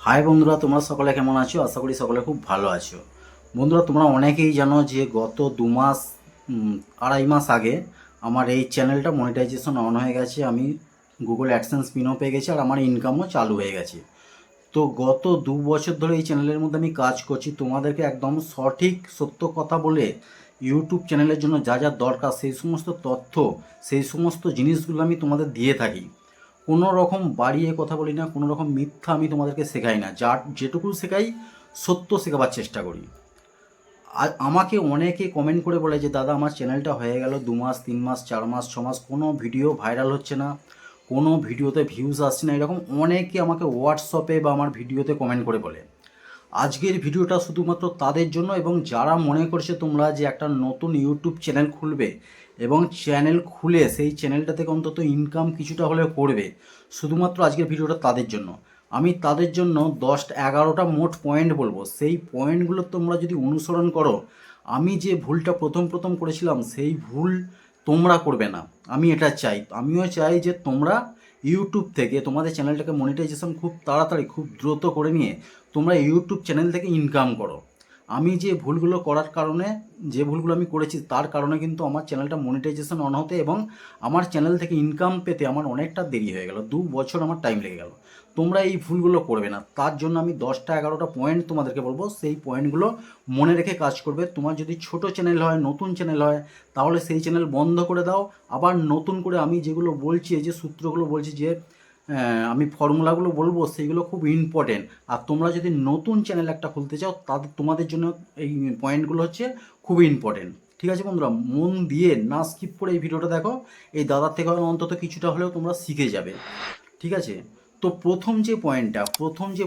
High বন্ধুরা, তোমরা সকলে কেমন আছো? আশা করি সকলে খুব ভালো আছো। বন্ধুরা, তোমরা অনেকেই জানো যে গত 2 মাস 2.5 মাস আগে আমার এই চ্যানেলটা মনিটাইজেশন অন হয়ে গেছে। আমি গুগল অ্যাডসেন্স পিনও পেয়ে গেছি আর আমার ইনকামও চালু হয়ে গেছে। তো গত 2 বছর ধরে এই চ্যানেলের মধ্যে আমি কাজ করছি। তোমাদেরকে একদম সঠিক সত্য কথা বলে ইউটিউব চ্যানেলের জন্য যা যা দরকার সেই সমস্ত তথ্য, সেই সমস্ত জিনিসগুলো আমি তোমাদের দিয়ে থাকি। কোনো রকম বাড়িয়ে কথা বলি না, কোনো রকম মিথ্যা আমি তোমাদেরকে শেখাই না। যেটুকু শেখাই সত্য শেখাবার চেষ্টা করি। আর আমাকে অনেকে কমেন্ট করে বলে যে দাদা, আমার চ্যানেলটা হয়ে গেল 2 মাস, 3 মাস, 4 মাস, 6 মাস, কোনো ভিডিও ভাইরাল হচ্ছে না, কোনো ভিডিওতে ভিউজ আসছে না। এরকম অনেকে আমাকে হোয়াটসঅ্যাপে বা আমার ভিডিওতে কমেন্ট করে বলে। আজকের ভিডিওটা শুধুমাত্র তাদের জন্য, এবং যারা মনে করছে তোমরা যে একটা নতুন ইউটিউব চ্যানেল খুলবে এবং চ্যানেল খুলে সেই চ্যানেলটা থেকে অন্তত ইনকাম কিছুটা হলেও করবে, শুধুমাত্র আজকের ভিডিওটা তাদের জন্য। আমি তাদের জন্য 10-11টা মোট পয়েন্ট বলবো। সেই পয়েন্টগুলো তোমরা যদি অনুসরণ করো, আমি যে ভুলটা প্রথম প্রথম করেছিলাম সেই ভুল তোমরা করবে না। আমি এটা চাই। আমিও চাই যে তোমরা ইউটিউব থেকে তোমাদের চ্যানেলটাকে মনিটাইজেশন খুব তাড়াতাড়ি, খুব দ্রুত করে নিয়ে তোমরা ইউটিউব চ্যানেল থেকে ইনকাম করো। আমি যে ভুলগুলো করার কারণে, যে ভুলগুলো আমি করেছি তার কারণে কিন্তু আমার চ্যানেলটা মনিটাইজেশন অন হতে এবং আমার চ্যানেল থেকে ইনকাম পেতে আমার অনেকটা দেরি হয়ে গেল। 2 বছর আমার টাইম লেগে গেল। তোমরা এই ভুলগুলো করবে না, তার জন্য আমি 10-11টা পয়েন্ট তোমাদেরকে বলবো। সেই পয়েন্টগুলো মনে রেখে কাজ করবে। তোমার যদি ছোট চ্যানেল হয়, নতুন চ্যানেল হয়, তাহলে সেই চ্যানেল বন্ধ করে দাও। আবার নতুন করে আমি যেগুলো বলছি, এই যে সূত্রগুলো বলছি, যে আমি ফর্মুলাগুলো বলবো, সেইগুলো খুব ইম্পর্টেন্ট। আর তোমরা যদি নতুন চ্যানেল একটা খুলতে চাও, তাদের তোমাদের জন্য এই পয়েন্টগুলো হচ্ছে খুব ইম্পর্টেন্ট। ঠিক আছে বন্ধুরা, মন দিয়ে না স্কিপ করে এই ভিডিওটা দেখো। এই দাদার থেকে অন্তত কিছুটা হলেও তোমরা শিখে যাবে। ঠিক আছে? তো প্রথম যে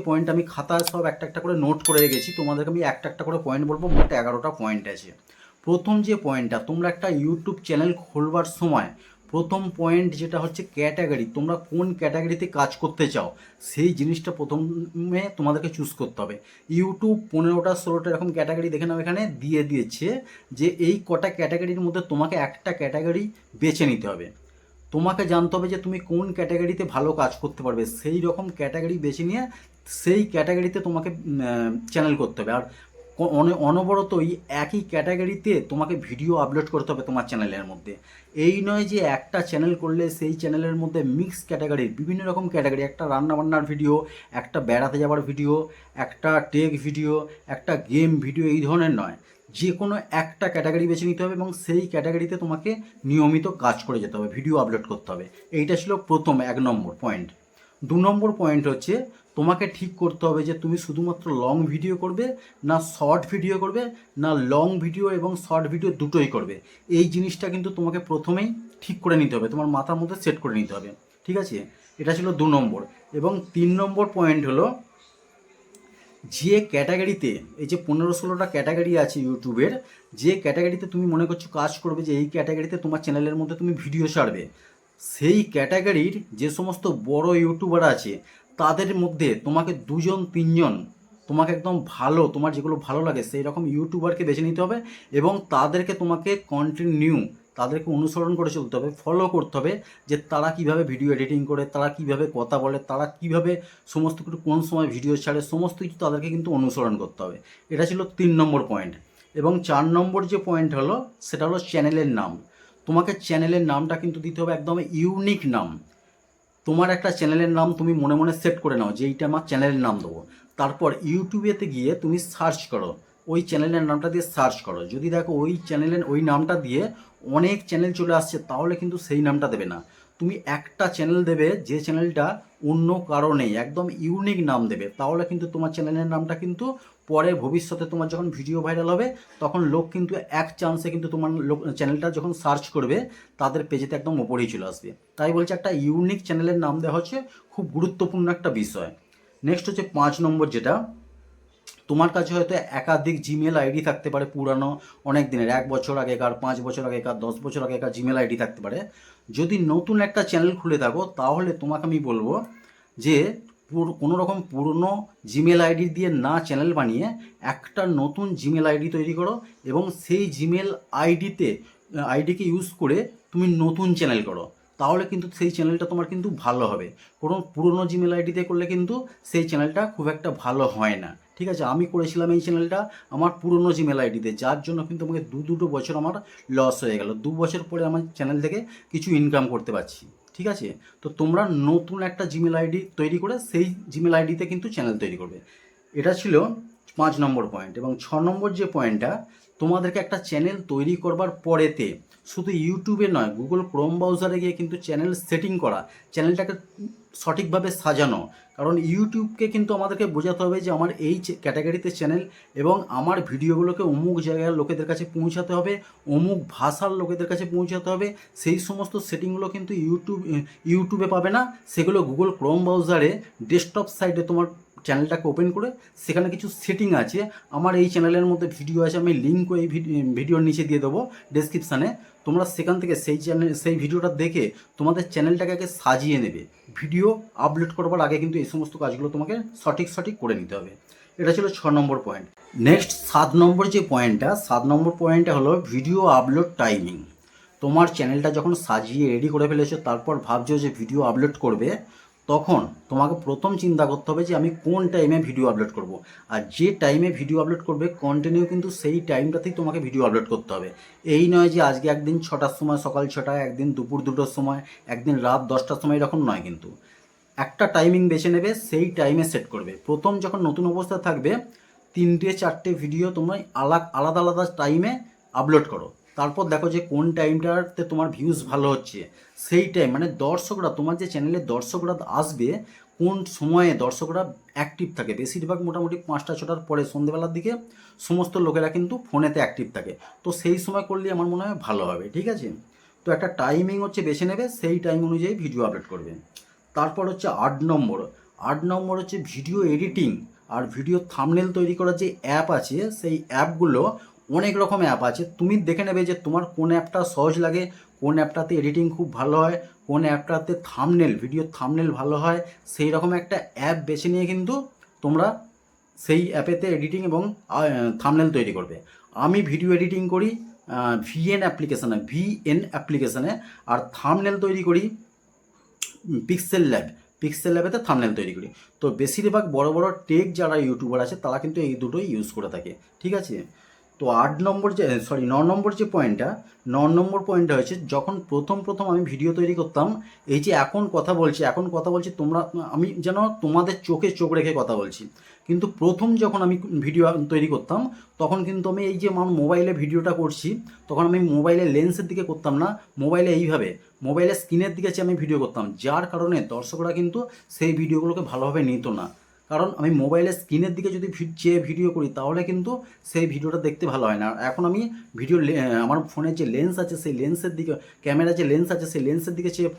পয়েন্ট আমি খাতায় সব একটা একটা করে নোট করে রেখেছি। তোমাদেরকে আমি একটা একটা করে পয়েন্ট বলবো। মোট 11টা পয়েন্ট আছে। প্রথম যে পয়েন্টটা, তোমরা একটা ইউটিউব চ্যানেল খোলবার সময় প্রথম পয়েন্ট যেটা হচ্ছে ক্যাটাগরি। তোমরা কোন ক্যাটাগরিতে কাজ করতে চাও সেই জিনিসটা প্রথমে তোমাদেরকে চুজ করতে হবে। ইউটিউব 15টা 16টা এরকম ক্যাটাগরি দেখে নাও, এখানে দিয়ে দিয়েছে যে এই কটা ক্যাটাগরির মধ্যে তোমাকে একটা ক্যাটাগরি বেছে নিতে হবে। তোমাকে জানতে হবে যে তুমি কোন ক্যাটাগরিতে ভালো কাজ করতে পারবে। সেই রকম ক্যাটাগরি বেছে নিয়ে সেই ক্যাটাগরিতে তোমাকে চ্যানেল করতে হবে। আর অনবরতই একই ক্যাটাগরিতে তোমাকে ভিডিও আপলোড করতে হবে তোমার চ্যানেলের মধ্যে। এই নয় যে একটা চ্যানেল করলে সেই চ্যানেলের মধ্যে মিক্স ক্যাটাগরির বিভিন্ন রকম ক্যাটাগরি, একটা রান্নাবান্নার ভিডিও, একটা বেড়াতে যাওয়ার ভিডিও, একটা টেক ভিডিও, একটা গেম ভিডিও, এই ধরনের নয়। যে কোনো একটা ক্যাটাগরি বেছে নিতে হবে এবং সেই ক্যাটাগরিতে তোমাকে নিয়মিত কাজ করে যেতে হবে, ভিডিও আপলোড করতে হবে। এইটা ছিল প্রথম 1 নম্বর পয়েন্ট। 2 নম্বর পয়েন্ট হচ্ছে তোমাকে ঠিক করতে হবে যে তুমি শুধুমাত্র লং ভিডিও করবে, না শর্ট ভিডিও করবে, না লং ভিডিও এবং শর্ট ভিডিও দুটোই করবে। এই জিনিসটা কিন্তু তোমাকে প্রথমেই ঠিক করে নিতে হবে, তোমার মাথার মধ্যে সেট করে নিতে হবে। ঠিক আছে? এটা ছিল 2 নম্বর। এবং 3 নম্বর পয়েন্ট হলো, যে ক্যাটাগরিতে, এই যে 15-16টা ক্যাটাগরি আছে ইউটিউবের, যে ক্যাটাগরিতে তুমি মনে করছো কাজ করবে, যে এই ক্যাটাগরিতে তোমার চ্যানেলের মধ্যে তুমি ভিডিও ছাড়বে, সেই ক্যাটাগরির যে সমস্ত বড় ইউটিউবার আছে তাদের মধ্যে তোমাকে 2-3জন তোমাকে একদম ভালো, তোমার যেগুলো ভালো লাগে সেই রকম ইউটিউবারকে বেছে নিতে হবে এবং তাদেরকে তোমাকে কন্টিনিউ তাদেরকে অনুসরণ করে চলতে হবে, ফলো করতে হবে যে তারা কিভাবে ভিডিও এডিটিং করে, তারা কিভাবে কথা বলে, তারা কিভাবে সমস্ত কিছু কোন সময় ভিডিও ছাড়ে, সমস্ত কিছু তাদেরকে কিন্তু অনুসরণ করতে হবে। এটা ছিল 3 নম্বর পয়েন্ট। এবং 4 নম্বর যে পয়েন্ট হলো, সেটা হলো চ্যানেলের নাম। তোমাকে চ্যানেলের নামটা কিন্তু দিতে হবে একদম ইউনিক নাম। তোমার একটা চ্যানেলের নাম তুমি মনে মনে সেট করে নাও যে এইটা আমার চ্যানেলের নাম দেবো। তারপর ইউটিউবেতে গিয়ে তুমি সার্চ করো, ওই চ্যানেলের নামটা দিয়ে সার্চ করো। যদি দেখো ওই চ্যানেলের ওই নামটা দিয়ে অনেক চ্যানেল চলে আসছে, তাহলে কিন্তু সেই নামটা দেবে না। তুমি একটা চ্যানেল দেবে যে চ্যানেলটা অন্য কারণেই একদম ইউনিক নাম দেবে, তাহলে কিন্তু তোমার চ্যানেলের নামটা কিন্তু পরে ভবিষ্যতে তোমার যখন ভিডিও ভাইরাল হবে তখন লোক কিন্তু এক চান্সে কিন্তু তোমার চ্যানেলটা যখন সার্চ করবে তাদের পেজেতে একদম ওপরেই চলে আসবে। তাই বলছে একটা ইউনিক চ্যানেলের নাম দেওয়া হচ্ছে খুব গুরুত্বপূর্ণ একটা বিষয়। নেক্সট হচ্ছে 5 নম্বর, যেটা তোমার কাছে হয়তো একাধিক জিমেল আইডি থাকতে পারে, পুরানো অনেক দিনের, 1 বছর আগেকার, 5 বছর আগেকার, 10 বছর আগেকার জিমেল আইডি থাকতে পারে। যদি নতুন একটা চ্যানেল খুলে থাকো, তাহলে তোমাকে আমি বলবো যে কোনো রকম পুরনো জিমেল আইডি দিয়ে না চ্যানেল বানিয়ে একটা নতুন জিমেল আইডি তৈরি করো এবং সেই জিমেল আইডিকে ইউজ করে তুমি নতুন চ্যানেল করো। তাহলে কিন্তু সেই চ্যানেলটা তোমার কিন্তু ভালো হবে। কোনো পুরনো জিমেল আইডিতে করলে কিন্তু সেই চ্যানেলটা খুব একটা ভালো হয় না। ঠিক আছে, আমি করেছিলাম এই চ্যানেলটা আমার পুরনো জিমেল আইডিতে, যার জন্য কিন্তু আমাকে দুটো বছর আমার লস হয়ে গেল। 2 বছর পরে আমার চ্যানেল থেকে কিছু ইনকাম করতে পারছি। ঠিক আছে, তো তোমরা নতুন একটা জিমেল আইডি তৈরি করে সেই জিমেল আইডিতে কিন্তু চ্যানেল তৈরি করবে। এটা ছিল 5 নম্বর পয়েন্ট। এবং 6 নম্বর যে পয়েন্টটা, তোমাদেরকে একটা চ্যানেল তৈরি করবার পরেতে শুধু ইউটিউবে নয়, গুগল ক্রোম ব্রাউজারে গিয়ে কিন্তু চ্যানেল সেটিং করা, চ্যানেলটাকে সঠিকভাবে সাজানো। কারণ ইউটিউবকে কিন্তু আমাদেরকে বোঝাতে হবে যে আমার এই ক্যাটাগরিতে চ্যানেল এবং আমার ভিডিওগুলোকে অমুক জায়গার লোকেদের কাছে পৌঁছাতে হবে, অমুক ভাষার লোকেদের কাছে পৌঁছাতে হবে। সেই সমস্ত সেটিংগুলো কিন্তু ইউটিউবে পাবে না, সেগুলো গুগল ক্রোম ব্রাউজারে ডেস্কটপ সাইডে তোমার চ্যানেলটাকে ওপেন করে সেখানে কিছু সেটিং আছে। আমার এই চ্যানেলের মধ্যে ভিডিও আছে, আমি লিঙ্কও এই ভিডিওর নিচে দিয়ে দেবো ডেসক্রিপশানে। তোমরা সেখান থেকে সেই ভিডিওটা দেখে তোমাদের চ্যানেলটাকে আগে সাজিয়ে নেবে। ভিডিও আপলোড করবার আগে কিন্তু এই সমস্ত কাজগুলো তোমাকে সঠিক করে নিতে হবে। এটা ছিল 6 নম্বর পয়েন্ট। নেক্সট 7 নম্বর যে পয়েন্টটা, 7 নম্বর পয়েন্টটা হলো ভিডিও আপলোড টাইমিং। তোমার চ্যানেলটা যখন সাজিয়ে রেডি করে ফেলেছো, তারপর ভাবছো যে ভিডিও আপলোড করবে, তখন তোমাকে প্রথম চিন্তা করতে হবে যে আমি কোন টাইমে ভিডিও আপলোড করব। আর যে টাইমে ভিডিও আপলোড করবে কন্টিনিউ কিন্তু সেই টাইমটাতেই তোমাকে ভিডিও আপলোড করতে হবে। এই নয় যে আজকে একদিন 6টার সময়, সকাল 6টায়, একদিন দুপুর 2টোর সময়, একদিন রাত 10টার সময়, এরকম নয়। কিন্তু একটা টাইমিং বেছে নেবে, সেই টাইমে সেট করবে। প্রথম যখন নতুন অবস্থা থাকবে 3টে 4টে ভিডিও তোমরা আলাদা আলাদা টাইমে আপলোড করো। তারপর দেখো যে কোন টাইমটাতে তোমার ভিউজ ভালো হচ্ছে, সেই টাইম মানে দর্শকরা, তোমার যে চ্যানেলে দর্শকরা আসবে, কোন সময়ে দর্শকরা অ্যাক্টিভ থাকে। বেশিরভাগ মোটামুটি 5টা 6টার পরে সন্ধ্যেবেলার দিকে সমস্ত লোকেরা কিন্তু ফোনেতে অ্যাক্টিভ থাকে। তো সেই সময় করলে আমার মনে হয় ভালো হবে। ঠিক আছে, তো একটা টাইমিং হচ্ছে বেছে নেবে, সেই টাইম অনুযায়ী ভিডিও আপলোড করবে। তারপর হচ্ছে 8 নম্বর। 8 নম্বর হচ্ছে ভিডিও এডিটিং আর ভিডিও থাম্বনেল তৈরি করার যে অ্যাপ আছে, সেই অ্যাপগুলো অনেক রকম অ্যাপ আছে। তুমি দেখে নেবে যে তোমার কোন অ্যাপটা সহজ লাগে, কোন অ্যাপটাতে এডিটিং খুব ভালো হয়, কোন অ্যাপটাতে ভিডিও থাম্বনেল ভালো হয়। সেই রকম একটা অ্যাপ বেছে নিয়ে কিন্তু তোমরা সেই অ্যাপেতে এডিটিং এবং থাম্বনেল তৈরি করবে। আমি ভিডিও এডিটিং করি ভিএন অ্যাপ্লিকেশানে, আর থাম্বনেল তৈরি করি পিক্সেল ল্যাবেতে থাম্বনেল তৈরি করি। তো বেশিরভাগ বড় বড় টেক যারা ইউটিউবার আছে তারা কিন্তু এই দুটোই ইউজ করে থাকে। ঠিক আছে, তো 9 নম্বর যে পয়েন্টটা, 9 নম্বর পয়েন্টটা হচ্ছে যখন প্রথম আমি ভিডিও তৈরি করতাম, এই যে এখন কথা বলছি তোমরা, আমি যেন তোমাদের চোখে চোখ রেখে কথা বলছি। কিন্তু প্রথম যখন আমি ভিডিও তৈরি করতাম, তখন কিন্তু আমি এই যে আমার মোবাইলে ভিডিওটা করছি, তখন আমি মোবাইলের লেন্সের দিকে করতাম না, মোবাইলের স্ক্রিনের দিকে চেয়ে আমি ভিডিও করতাম। যার কারণে দর্শকরা কিন্তু সেই ভিডিওগুলোকে ভালোভাবে নিত না। কারণ আমি মোবাইলের স্ক্রিনের দিকে যদি চেয়ে ভিডিও করি, তাহলে কিন্তু সেই ভিডিওটা দেখতে ভালো হয় না। এখন আমি আমার ফোনের যে লেন্স আছে, সেই লেন্সের দিকে, ক্যামেরার যে লেন্স আছে, সেই লেন্সের দিকে চেয়ে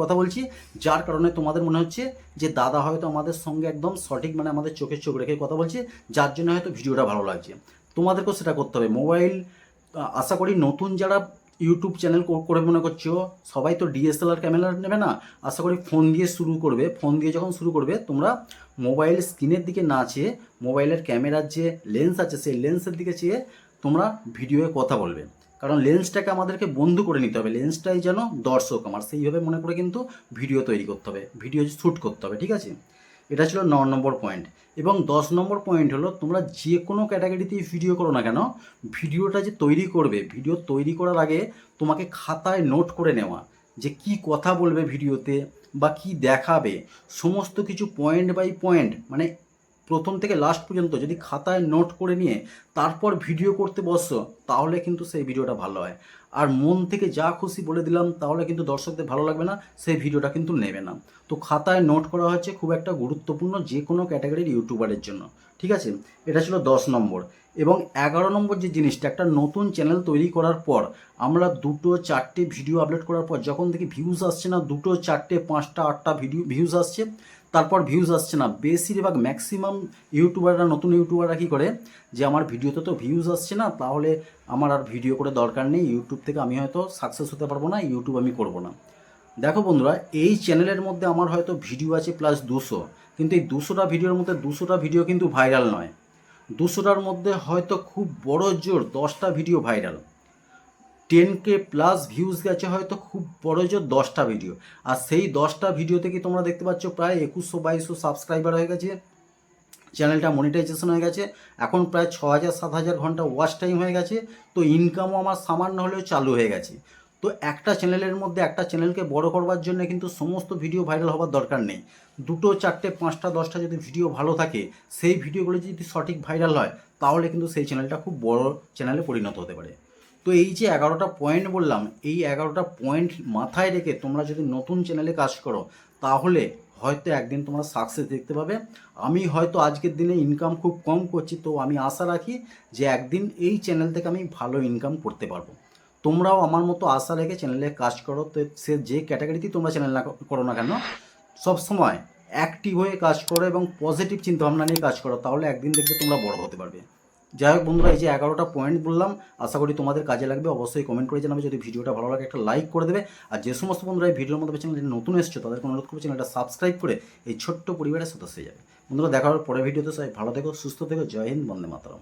কথা বলছি। যার কারণে তোমাদের মনে হচ্ছে যে দাদা হয়তো আমাদের সঙ্গে একদম সঠিক, মানে আমাদের চোখের চোখ রেখে কথা বলছে, যার জন্য হয়তো ভিডিওটা ভালো লাগছে। তোমাদেরকেও সেটা করতে হবে। আশা করি নতুন যারা ইউটিউব চ্যানেল করে মনে করছো, সবাই তো ডিএসএলআর ক্যামেরা নেবে না। আশা করি ফোন দিয়ে যখন শুরু করবে, তোমরা মোবাইল স্ক্রিনের দিকে না চেয়ে মোবাইলের ক্যামেরার যে লেন্স আছে, সেই লেন্সের দিকে চেয়ে তোমরা ভিডিওয়ে কথা বলবে। কারণ লেন্সটাকে আমাদেরকে বন্ধু করে নিতে হবে, লেন্সটাই যেন দর্শক আমার, সেইভাবে মনে করে কিন্তু ভিডিও তৈরি করতে হবে, ভিডিও শ্যুট করতে হবে। ঠিক আছে, এটা ছিল 9 নম্বর পয়েন্ট। এবং 10 নম্বর পয়েন্ট হলো, তোমরা যে কোনো ক্যাটাগরিতেই ভিডিও করো না কেন, ভিডিওটা যে তৈরি করবে, ভিডিও তৈরি করার আগে তোমাকে খাতায় নোট করে নেওয়া, যে কি কথা বলবে ভিডিওতে বা কি দেখাবে, সমস্ত কিছু পয়েন্ট বাই পয়েন্ট, মানে প্রথম থেকে লাস্ট পর্যন্ত যদি খাতায় নোট করে নিয়ে তারপর ভিডিও করতে বসো, তাহলে কিন্তু সেই ভিডিওটা ভালো হয়। আর মন থেকে যা খুশি বলে দিলাম, তাহলে কিন্তু দর্শকদের ভালো লাগবে না, সেই ভিডিওটা কিন্তু নেবে না। তো খাতায় নোট করা হচ্ছে খুব একটা গুরুত্বপূর্ণ যে কোনো ক্যাটাগরির ইউটিউবারের জন্য। ঠিক আছে, এটা ছিল 10 নম্বর। এবং 11 নম্বর যে জিনিসটা, একটা নতুন চ্যানেল তৈরি করার পর আমরা 2-4টে ভিডিও আপলোড করার পর যখন দেখি ভিউজ আসছে না, 2-4-5-8টা ভিউজ আসছে, তারপর ভিউজ আসছে না, বেশিরভাগ ম্যাক্সিমাম নতুন ইউটিউবাররা কী করে, যে আমার ভিডিওতে তো ভিউজ আসছে না, তাহলে আমার আর ভিডিও করে দরকার নেই, ইউটিউব থেকে আমি হয়তো সাকসেস হতে পারবো না, ইউটিউব আমি করব না। দেখো বন্ধুরা, এই চ্যানেলের মধ্যে আমার হয়তো ভিডিও আছে প্লাস 200, কিন্তু এই 200টা ভিডিওর মধ্যে 200টা ভিডিও কিন্তু ভাইরাল নয়। 200টার মধ্যে হয়তো খুব বড় জোর 10টা video viral. 10K plus views গেছে হয়তো খুব বড় জোর 10টা ভিডিও, আর সেই 10টা ভিডিও থেকে তোমরা দেখতে পাচ্ছ প্রায় 2100-2200 সাবস্ক্রাইবার হয়ে গেছে, চ্যানেলটা মনিটাইজেশন হয়ে গেছে, এখন প্রায় 6000-7000 ঘন্টা ওয়াচ টাইম হয়ে গেছে, তো ইনকামও আমার সামান্য হলেও চালু হয়ে গেছে। তো একটা চ্যানেলের মধ্যে একটা চ্যানেলকে বড় করবার জন্য কিন্তু সমস্ত ভিডিও ভাইরাল হওয়ার দরকার নেই, 2টো 4টে 5টা 10টা যদি ভিডিও ভালো থাকে, সেই ভিডিওগুলো যদি সঠিক ভাইরাল হয়, তাহলে কিন্তু সেই চ্যানেলটা খুব বড় চ্যানেলে পরিণত হতে পারে। তো এই যে 11টা পয়েন্ট বললাম, এই 11টা পয়েন্ট মাথায় রেখে তোমরা যদি নতুন চ্যানেলে কাজ করো, তাহলে হয়তো একদিন তোমরা সাকসেস দেখতে পাবে। আমি হয়তো আজকের দিনে ইনকাম খুব কম করছি, তো আমি আশা রাখি যে একদিন এই চ্যানেল থেকে আমি ভালো ইনকাম করতে পারবো। তোমরাও আমার মতো আশা রেখে চ্যানেলে কাজ করো, তো সে যে ক্যাটাগরিতেই তোমরা চ্যানেল না করো না কেন, সবসময় অ্যাক্টিভ হয়ে কাজ করো এবং পজিটিভ চিন্তাভাবনা নিয়ে কাজ করো, তাহলে একদিন দেখবে তোমরা বড় হতে পারবে। যাই হোক বন্ধুরা, এই যে 11টা পয়েন্ট বললাম, আশা করি তোমাদের কাজে লাগবে। অবশ্যই কমেন্ট করে জানাবে, যদি ভিডিওটা ভালো লাগে একটা লাইক করে দেবে। আর যে সমস্ত বন্ধুরা এই ভিডিওর মধ্যে চ্যানেলটি নতুন এসছো, তাদেরকে অনুরোধ করবো চ্যানেলটা সাবস্ক্রাইব করে এই ছোট্ট পরিবারের সদস্য হয়ে যাবে। বন্ধুরা দেখা হবে পরের ভিডিওতে, সবাই ভালো থেকো, সুস্থ থেকো, জয় হিন্দ, বন্দে মাতরম।